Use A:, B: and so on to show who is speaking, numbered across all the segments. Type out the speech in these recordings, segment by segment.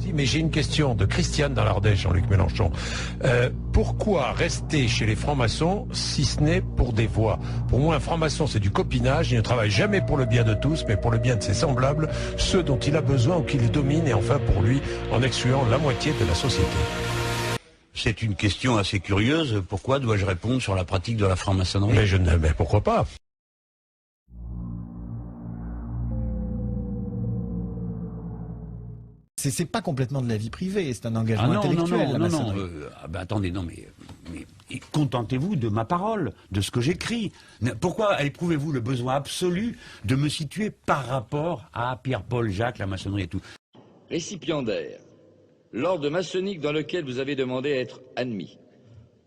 A: Si, mais j'ai une question de Christiane dans l'Ardèche, Jean-Luc Mélenchon. Pourquoi rester chez les francs-maçons si ce n'est pour des voix? Pour moi, un franc-maçon, c'est du copinage. Il ne travaille jamais pour le bien de tous, mais pour le bien de ses semblables, ceux dont il a besoin ou qui les dominent, et enfin pour lui, en excluant la moitié de la société.
B: C'est une question assez curieuse. Pourquoi dois-je répondre sur la pratique de la franc-maçonnerie?
A: Mais pourquoi pas?
C: C'est pas complètement de la vie privée, c'est un engagement intellectuel.
B: Non. Attendez, non, mais contentez-vous de ma parole, de ce que j'écris. Pourquoi éprouvez-vous le besoin absolu de me situer par rapport à Pierre-Paul Jacques, la maçonnerie et tout?
D: Récipiendaire, l'ordre maçonnique dans lequel vous avez demandé à être admis,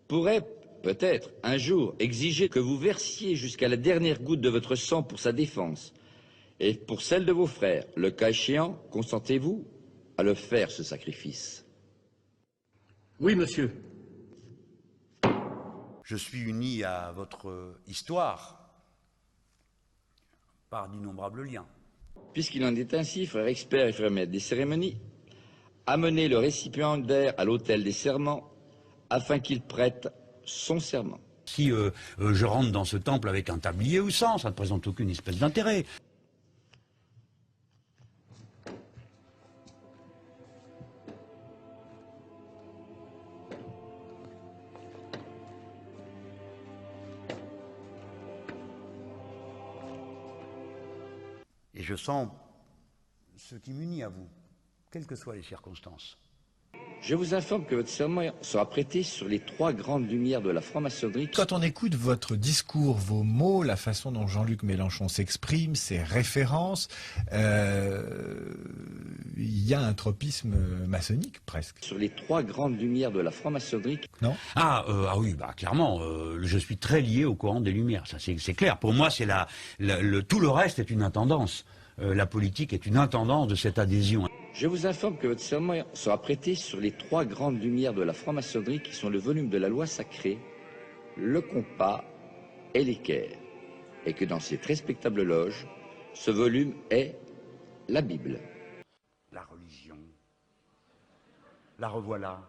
D: pourrait peut-être un jour exiger que vous versiez jusqu'à la dernière goutte de votre sang pour sa défense et pour celle de vos frères. Le cas échéant, consentez-vous à le faire, ce sacrifice?
E: Oui, monsieur.
B: Je suis uni à votre histoire par d'innombrables liens.
D: Puisqu'il en est ainsi, frère expert et frère maître des cérémonies, amenez le récipiendaire à l'autel des serments afin qu'il prête son serment.
B: Si je rentre dans ce temple avec un tablier ou sans, ça ne présente aucune espèce d'intérêt. Et je sens ce qui m'unit à vous, quelles que soient les circonstances.
D: Je vous informe que votre serment sera prêté sur les 3 grandes lumières de la franc-maçonnerie.
C: Quand on écoute votre discours, vos mots, la façon dont Jean-Luc Mélenchon s'exprime, ses références, il y a un tropisme maçonnique presque.
D: Sur les 3 grandes lumières de la franc-maçonnerie.
C: Non?
B: Oui, clairement, je suis très lié au courant des Lumières, ça c'est clair. Pour moi, c'est tout le reste est une intendance. La politique est une intendance de cette adhésion.
D: Je vous informe que votre serment sera prêté sur les 3 grandes lumières de la franc-maçonnerie qui sont le volume de la loi sacrée, le compas et l'équerre, et que dans cette respectable loge, ce volume est la Bible.
B: La religion, la revoilà.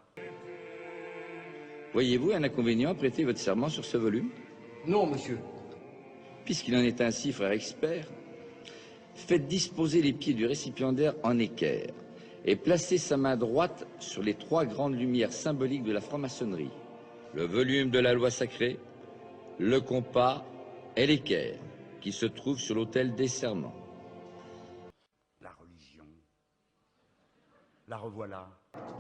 D: Voyez-vous un inconvénient à prêter votre serment sur ce volume?
E: Non, monsieur.
D: Puisqu'il en est ainsi, frère expert, faites disposer les pieds du récipiendaire en équerre et placez sa main droite sur les 3 grandes lumières symboliques de la franc-maçonnerie, le volume de la loi sacrée, le compas et l'équerre, qui se trouvent sur l'autel des serments.
B: La religion, la revoilà.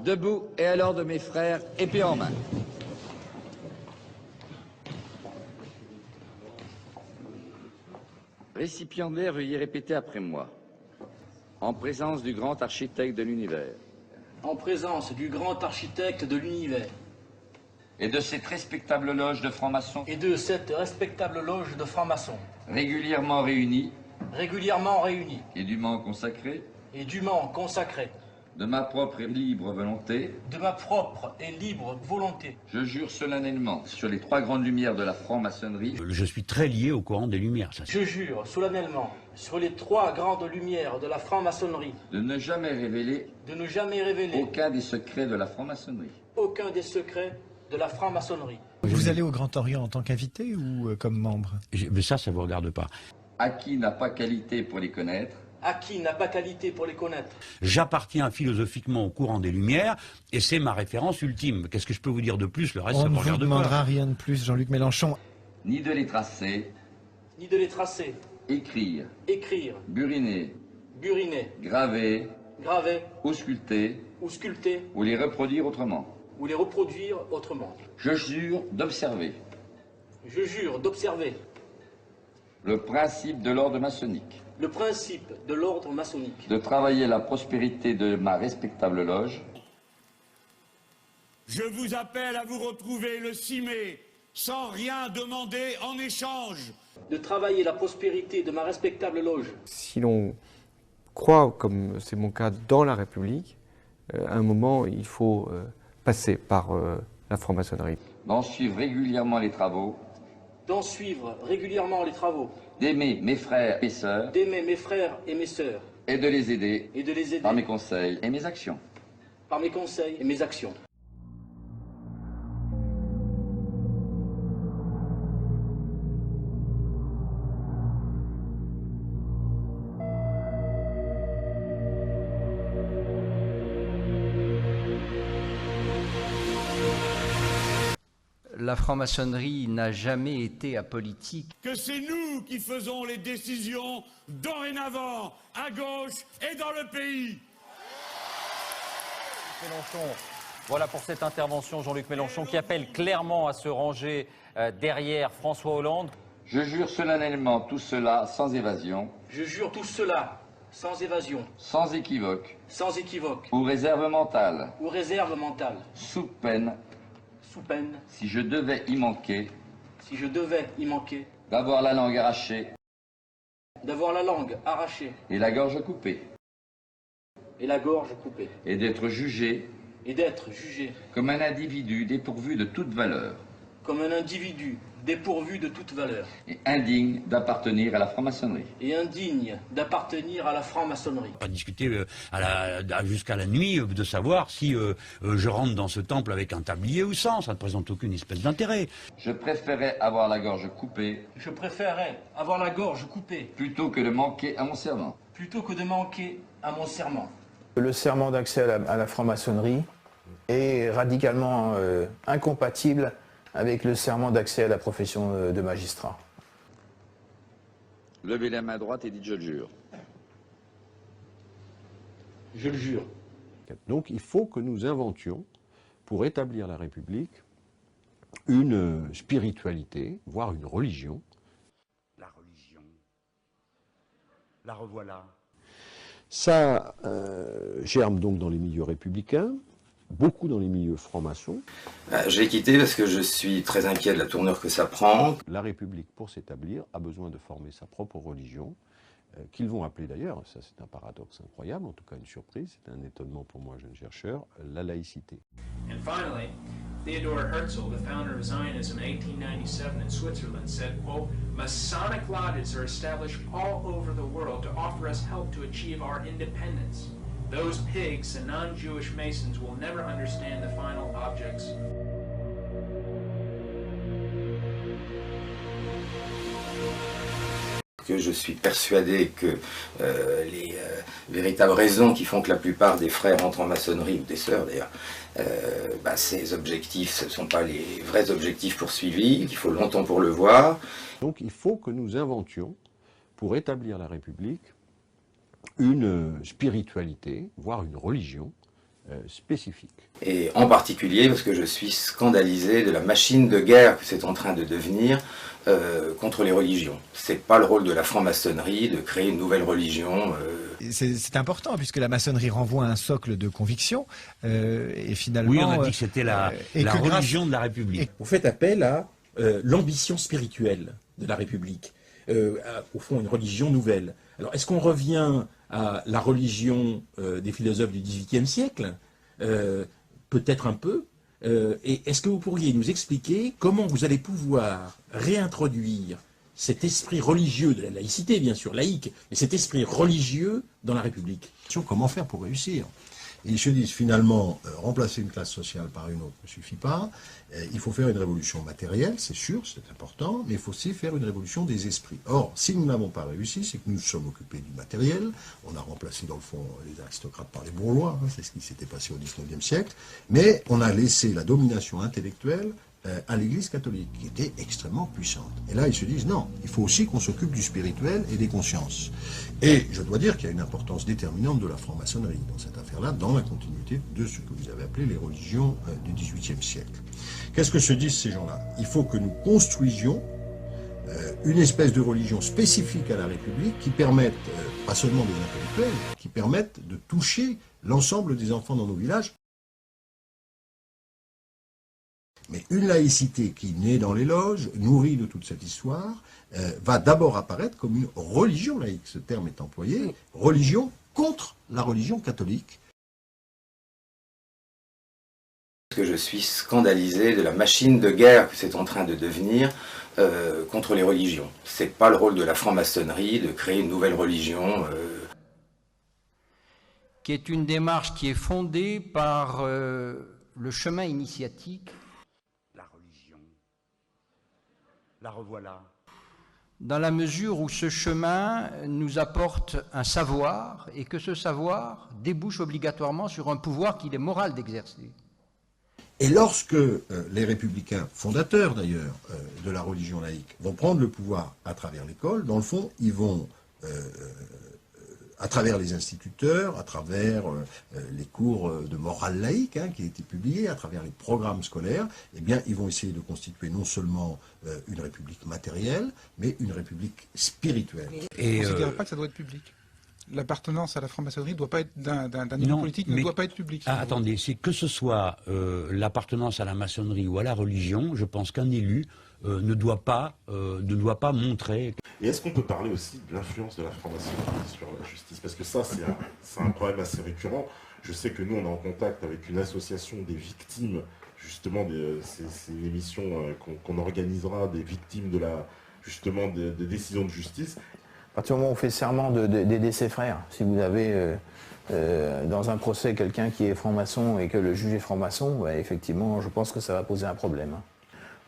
D: Debout et à l'ordre de mes frères, épée en main. Récipiendaire, veuillez répéter après moi. En présence du grand architecte de l'univers.
E: En présence du grand architecte de l'univers.
D: Et de cette respectable loge de francs-maçons.
E: Et de cette respectable loge de francs-maçons.
D: Régulièrement réunis.
E: Régulièrement réunis.
D: Et dûment consacrés.
E: Et dûment consacrés.
D: De ma propre et libre volonté.
E: De ma propre et libre volonté.
D: Je jure solennellement sur les 3 grandes lumières de la franc-maçonnerie.
B: Je suis très lié au courant des Lumières. Ça.
E: Je jure solennellement sur les 3 grandes lumières de la franc-maçonnerie.
D: De ne jamais révéler.
E: De ne jamais révéler.
D: Aucun des secrets de la franc-maçonnerie.
E: Aucun des secrets de la franc-maçonnerie.
C: Vous allez au Grand Orient en tant qu'invité ou comme membre?
B: Mais ça vous regarde pas.
D: À qui n'a pas qualité pour les connaître.
E: À qui n'a pas qualité pour les connaître.
B: J'appartiens philosophiquement au courant des Lumières et c'est ma référence ultime. Qu'est-ce que je peux vous dire de plus? Le reste, ça me regarde pas.
C: On ne vous demandera rien de plus, Jean-Luc Mélenchon.
D: Ni de les tracer.
E: Ni de les tracer.
D: Écrire.
E: Écrire.
D: Buriner.
E: Buriner.
D: Graver.
E: Graver.
D: Ou sculpter.
E: Ou sculpter.
D: Ou les reproduire autrement.
E: Ou les reproduire autrement.
D: Je jure d'observer.
E: Je jure d'observer.
D: Le principe de l'ordre maçonnique.
E: Le principe de l'ordre maçonnique.
D: De travailler la prospérité de ma respectable loge.
F: Je vous appelle à vous retrouver le 6 mai, sans rien demander en échange.
E: De travailler la prospérité de ma respectable loge.
G: Si l'on croit, comme c'est mon cas, dans la République, à un moment, il faut passer par la franc-maçonnerie.
D: D'en suivre régulièrement les travaux.
E: D'en suivre régulièrement les travaux.
D: D'aimer mes frères et sœurs.
E: D'aimer mes frères et mes sœurs.
D: Et de les aider.
E: Et de les aider.
D: Par mes conseils et mes actions.
E: par mes conseils et mes actions.
H: La franc-maçonnerie n'a jamais été apolitique.
F: Que c'est nous qui faisons les décisions dorénavant, à gauche et dans le pays.
I: Mélenchon. Voilà pour cette intervention, Jean-Luc Mélenchon, qui appelle clairement à se ranger derrière François Hollande.
D: Je jure solennellement tout cela sans évasion.
E: Je jure tout cela sans évasion,
D: Sans équivoque.
E: sans équivoque
D: Ou réserve mentale.
E: ou réserve mentale,
D: Sous peine,
E: sous peine,
D: si je devais y manquer,
E: si je devais y manquer,
D: d'avoir la langue arrachée
E: d'avoir la langue arrachée
D: et la gorge coupée.
E: et la gorge coupée,
D: Et d'être jugé
E: et d'être jugé
D: comme un individu dépourvu de toute valeur
E: comme un individu dépourvu de toute valeur
D: et indigne d'appartenir à la franc-maçonnerie.
E: et indigne d'appartenir à la franc-maçonnerie.
B: On va discuter jusqu'à la nuit de savoir si je rentre dans ce temple avec un tablier ou sans. Ça ne présente aucune espèce d'intérêt.
D: Je préférais avoir la gorge coupée
E: Je préférerais avoir la gorge coupée
D: plutôt que de manquer à mon serment.
E: plutôt que de manquer à mon serment.
J: Le serment d'accès à la franc-maçonnerie est radicalement incompatible avec le serment d'accès à la profession de magistrat.
D: Levez la main droite et dites je le jure.
E: Je le jure.
K: Donc il faut que nous inventions, pour établir la République, une spiritualité, voire une religion.
B: La religion. La revoilà.
K: Ça germe donc dans les milieux républicains, beaucoup dans les milieux francs-maçons.
L: J'ai quitté parce que je suis très inquiet de la tournure que ça prend.
K: La République, pour s'établir, a besoin de former sa propre religion, qu'ils vont appeler d'ailleurs, ça c'est un paradoxe incroyable, en tout cas une surprise, c'est un étonnement pour moi, jeune chercheur, la laïcité.
M: And finally, Theodor Herzl, the founder of Zionism in 1897 in Switzerland, said, quote, Masonic lodges are established all over the world to offer us help to achieve our independence. Those pigs and non-Jewish Masons will never understand the final objects.
L: Que je suis persuadé que les véritables raisons qui font que la plupart des frères entrent en maçonnerie, ou des sœurs d'ailleurs, ces objectifs, ce ne sont pas les vrais objectifs poursuivis, qu'il faut longtemps pour le voir.
K: Donc il faut que nous inventions, pour établir la République, une spiritualité, voire une religion spécifique.
L: Et en particulier parce que je suis scandalisé de la machine de guerre que c'est en train de devenir contre les religions. C'est pas le rôle de la franc-maçonnerie de créer une nouvelle religion.
C: C'est important puisque la maçonnerie renvoie à un socle de conviction et finalement...
B: Oui, on a dit que c'était la religion de la République.
N: Vous faites appel à l'ambition spirituelle de la République, au fond une religion nouvelle. Alors est-ce qu'on revient à la religion des philosophes du XVIIIe siècle? Peut-être un peu. Et est-ce que vous pourriez nous expliquer comment vous allez pouvoir réintroduire cet esprit religieux de la laïcité, bien sûr, laïque, mais cet esprit religieux dans la République?
O: Comment faire pour réussir? Et ils se disent finalement, remplacer une classe sociale par une autre ne suffit pas. Il faut faire une révolution matérielle, c'est sûr, c'est important, mais il faut aussi faire une révolution des esprits. Or, si nous n'avons pas réussi, c'est que nous nous sommes occupés du matériel. On a remplacé dans le fond les aristocrates par les bourgeois, c'est ce qui s'était passé au XIXe siècle. Mais on a laissé la domination intellectuelle à l'Église catholique, qui était extrêmement puissante. Et là, ils se disent, non, il faut aussi qu'on s'occupe du spirituel et des consciences. Et je dois dire qu'il y a une importance déterminante de la franc-maçonnerie dans cette affaire-là, dans la continuité de ce que vous avez appelé les religions du XVIIIe siècle. Qu'est-ce que se disent ces gens-là? Il faut que nous construisions une espèce de religion spécifique à la République qui permette, pas seulement des intellectuels, qui permette de toucher l'ensemble des enfants dans nos villages. Mais une laïcité qui naît dans les loges, nourrie de toute cette histoire, va d'abord apparaître comme une religion laïque. Ce terme est employé, religion contre la religion catholique.
L: Parce que je suis scandalisé de la machine de guerre que c'est en train de devenir contre les religions. C'est pas le rôle de la franc-maçonnerie de créer une nouvelle religion.
H: qui est une démarche qui est fondée par le chemin initiatique.
B: La religion. La revoilà.
H: Dans la mesure où ce chemin nous apporte un savoir et que ce savoir débouche obligatoirement sur un pouvoir qu'il est moral d'exercer.
O: Et lorsque les républicains, fondateurs d'ailleurs de la religion laïque, vont prendre le pouvoir à travers l'école, dans le fond, ils vont, à travers les instituteurs, à travers les cours de morale laïque qui ont été publiés, à travers les programmes scolaires, eh bien, ils vont essayer de constituer non seulement une république matérielle, mais une république spirituelle.
P: Et on ne considère pas que ça doit être public. L'appartenance à la franc-maçonnerie doit pas être d'un niveau politique, ne doit pas être public.
B: Attendez, c'est que ce soit l'appartenance à la maçonnerie ou à la religion, je pense qu'un élu ne doit pas montrer.
Q: Et est-ce qu'on peut parler aussi de l'influence de la franc-maçonnerie sur la justice? Parce que ça, c'est un problème assez récurrent. Je sais que nous, on est en contact avec une association des victimes, justement, c'est une émission qu'on organisera, des victimes des décisions de justice.
J: À partir du moment où on fait serment d'aider ses frères, si vous avez dans un procès quelqu'un qui est franc-maçon et que le juge est franc-maçon, bah, effectivement, je pense que ça va poser un problème.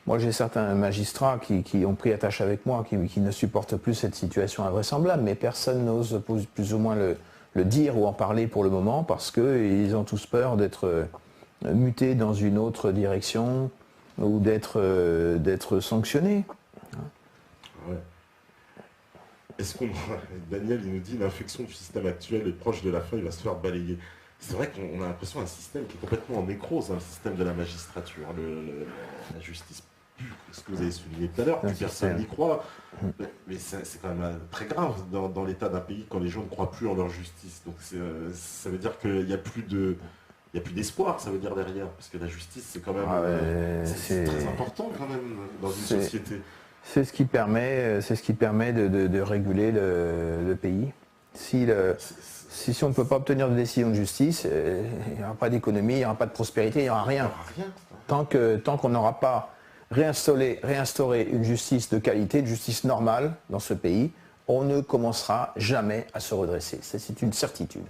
J: Moi, j'ai certains magistrats qui ont pris attache avec moi, qui ne supportent plus cette situation invraisemblable, mais personne n'ose plus ou moins le dire ou en parler pour le moment, parce qu'ils ont tous peur d'être mutés dans une autre direction ou d'être sanctionnés.
Q: Ouais. Est-ce qu'on... Daniel, il nous dit l'infection du système actuel est proche de la fin, il va se faire balayer. C'est vrai qu'on a l'impression d'un système qui est complètement en nécrose, le système de la magistrature, la justice. Ce que vous avez souligné tout à l'heure, plus personne n'y croit. Mais c'est quand même très grave dans l'état d'un pays quand les gens ne croient plus en leur justice. Donc ça veut dire qu'il n'y a plus d'espoir, ça veut dire derrière. Parce que la justice, c'est quand même c'est très important quand même dans une société.
J: C'est ce qui permet de réguler le pays. Si on ne peut pas obtenir de décision de justice, il n'y aura pas d'économie, il n'y aura pas de prospérité, il n'y aura rien. Tant qu'on n'aura pas réinstauré une justice de qualité, une justice normale dans ce pays, on ne commencera jamais à se redresser. C'est une certitude.